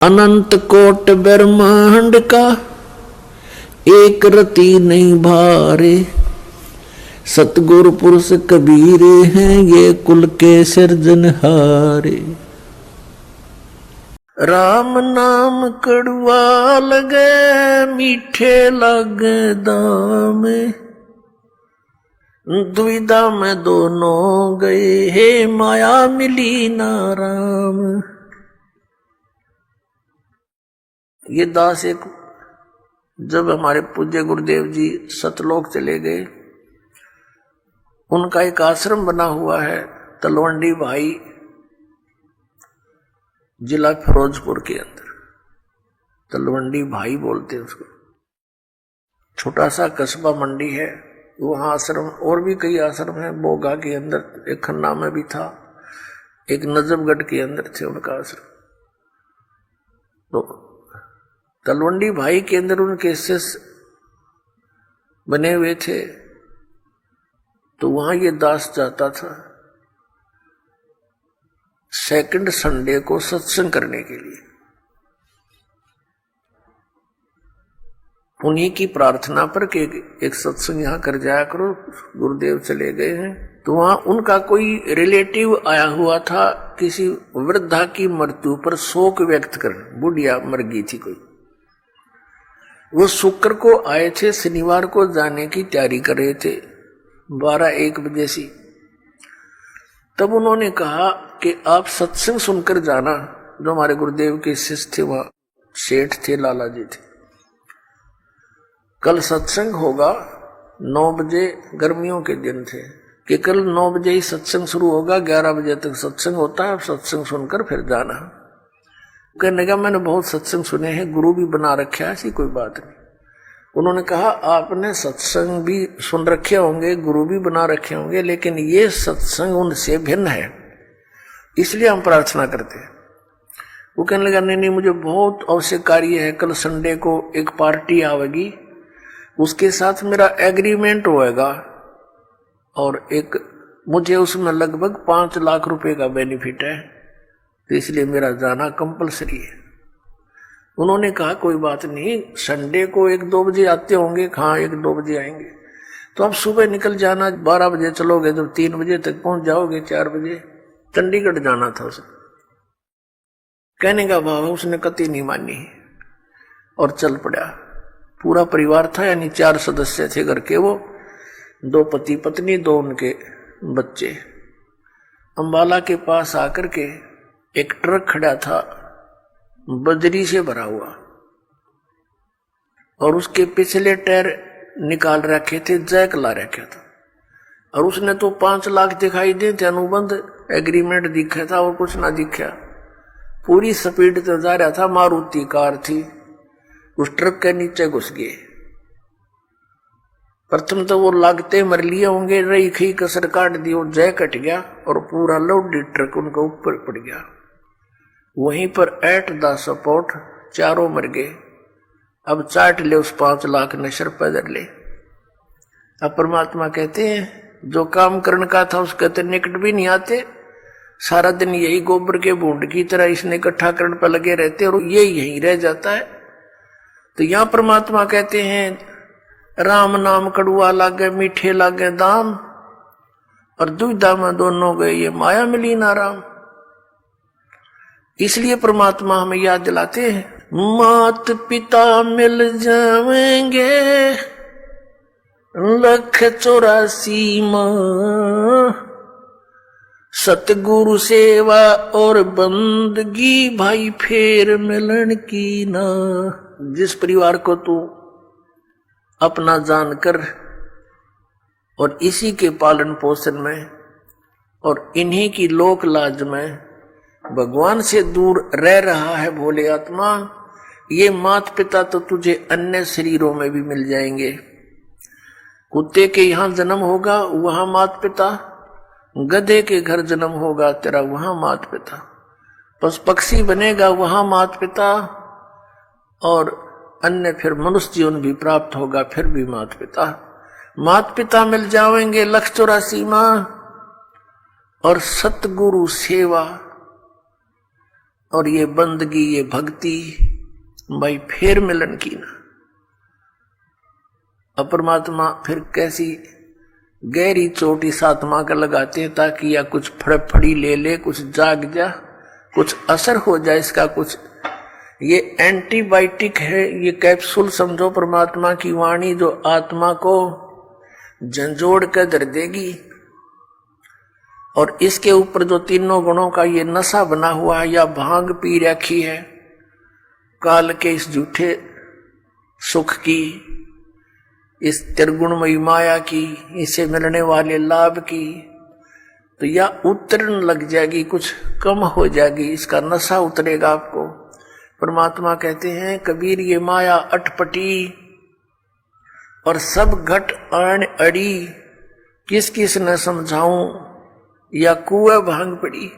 अनंत coat ब्रह्मांड का एक रति नहीं भारे, सतगुरु पुरुष कबीर हैं ये कुल के सिरजनहारे। राम नाम कड़वा लगे मीठे लगे दाम, दुविधा में दोनों गए हे माया मिली ना राम। ये दास एक जब हमारे पूज्य गुरुदेव जी सतलोक चले गए, उनका एक आश्रम बना हुआ है तलवंडी भाई, जिला फिरोजपुर के अंदर। तलवंडी भाई बोलते हैं उसको। छोटा सा कस्बा मंडी है, वहाँ आश्रम और भी कई आश्रम हैं। बोगा के अंदर एक खन्ना में भी था, एक नजफगढ़ के अंदर थे उनका आश्रम। तो तलवंडी भाई के अंदर उनके शिष्य बने हुए थे, तो वहां ये दास जाता था सेकंड संडे को सत्संग करने के लिए। उन्हीं की प्रार्थना पर कि एक सत्संग यहां कर जाया करो, गुरुदेव चले गए हैं। तो वहां उनका कोई रिलेटिव आया हुआ था, किसी वृद्धा की मृत्यु पर शोक व्यक्त करने, बुढ़िया मर गई थी कोई। वो शुक्र को आए थे, शनिवार को जाने की तैयारी कर रहे थे 12-1 बजे सी। तब उन्होंने कहा कि आप सत्संग सुनकर जाना। जो हमारे गुरुदेव के शिष्य थे, वहां सेठ थे, लाला जी थे। कल सत्संग होगा 9 बजे, गर्मियों के दिन थे कि कल 9 बजे ही सत्संग शुरू होगा, 11 बजे तक सत्संग होता है, आप सत्संग सुनकर फिर जाना। कहने का मैंने बहुत सत्संग सुने हैं, गुरु भी बना रखा है, ऐसी कोई बात नहीं। उन्होंने कहा आपने सत्संग भी सुन रखे होंगे, गुरु भी बना रखे होंगे, लेकिन ये सत्संग उनसे भिन्न है, इसलिए हम प्रार्थना करते हैं। वो कहने लगा नहीं, मुझे बहुत आवश्यक कार्य है, कल संडे को एक पार्टी आवेगी, उसके साथ मेरा एग्रीमेंट होएगा और एक मुझे उसमें लगभग 5 लाख रुपए का बेनिफिट है, तो इसलिए मेरा जाना कंपलसरी है। उन्होंने कहा कोई बात नहीं, संडे को 1-2 बजे आते होंगे। हाँ, 1-2 बजे आएंगे, तो आप सुबह निकल जाना, 12 बजे चलोगे तो 3 बजे तक पहुंच जाओगे। 4 बजे चंडीगढ़ जाना था उसे। कहने का भाव उसने कतई नहीं मानी और चल पड़ा। पूरा परिवार था, यानी 4 सदस्य थे घर के, वो 2 पति पत्नी, 2 उनके बच्चे। अंबाला के पास आकर के एक ट्रक खड़ा था बजरी से भरा हुआ, और उसके पिछले टायर निकाल रखे थे, जैक ला रखा था, और उसने तो 5 लाख दिखाई दे थे, अनुबंध एग्रीमेंट दिखा था और कुछ ना दिखा। पूरी स्पीड से जा रहा था, मारुति कार थी, उस ट्रक के नीचे घुस गए। प्रथम तो वो लागते मर लिए होंगे, रही खी कसर काट दी, और जय कट गया और पूरा लोडेड ट्रक उनका ऊपर पड़ गया। वहीं पर एट द सपोर्ट 4 मर गए। अब चाट ले उस 5 लाख ने सर पैदल ले। अब परमात्मा कहते हैं जो काम करने का था उसके तो निकट भी नहीं आते, सारा दिन यही गोबर के बूंद की तरह इसने इकट्ठा करने पर लगे रहते और ये यहीं रह जाता है। तो यहां परमात्मा कहते हैं राम नाम कड़ुआ लागे मीठे लागे दाम, और दुविधा में दोनों गए ये माया मिली ना राम। इसलिए परमात्मा हमें याद दिलाते हैं मात पिता मिल जाएंगे 184 माँ, सतगुरु सेवा और बंदगी भाई फेर मिलन की ना। जिस परिवार को तू अपना जानकर और इसी के पालन पोषण में और इन्हीं की लोक लाज में भगवान से दूर रह रहा है भोले आत्मा, ये माता पिता तो तुझे अन्य शरीरों में भी मिल जाएंगे। कुत्ते के यहां जन्म होगा वहां माता पिता, गधे के घर जन्म होगा तेरा वहां माता पिता, पशु पक्षी बनेगा वहां माता पिता, और अन्य फिर मनुष्य जीवन भी प्राप्त होगा फिर भी माता पिता। माता पिता मिल जाएंगे 184 माँ, और सतगुरु सेवा और ये बंदगी, ये भक्ति भाई फिर मिलन की ना। अब परमात्मा फिर कैसी गहरी चोट इस आत्मा का लगाते हैं ताकि या कुछ फड़फड़ी ले ले, कुछ जाग जा, कुछ असर हो जाए इसका कुछ। ये एंटीबायोटिक है, ये कैप्सूल समझो परमात्मा की वाणी जो आत्मा को झंझोड़ कर धर देगी। और इसके ऊपर जो तीनों गुणों का ये नशा बना हुआ है या भांग पी रखी है काल के इस झूठे सुख की, इस त्रिगुणमयी माया की, इससे मिलने वाले लाभ की, तो या उतरन लग जाएगी, कुछ कम हो जाएगी, इसका नशा उतरेगा आपको। परमात्मा कहते हैं कबीर ये माया अटपटी और सब घट आन अड़ी, किस किस न समझाऊं या कुएं भांग पड़ी।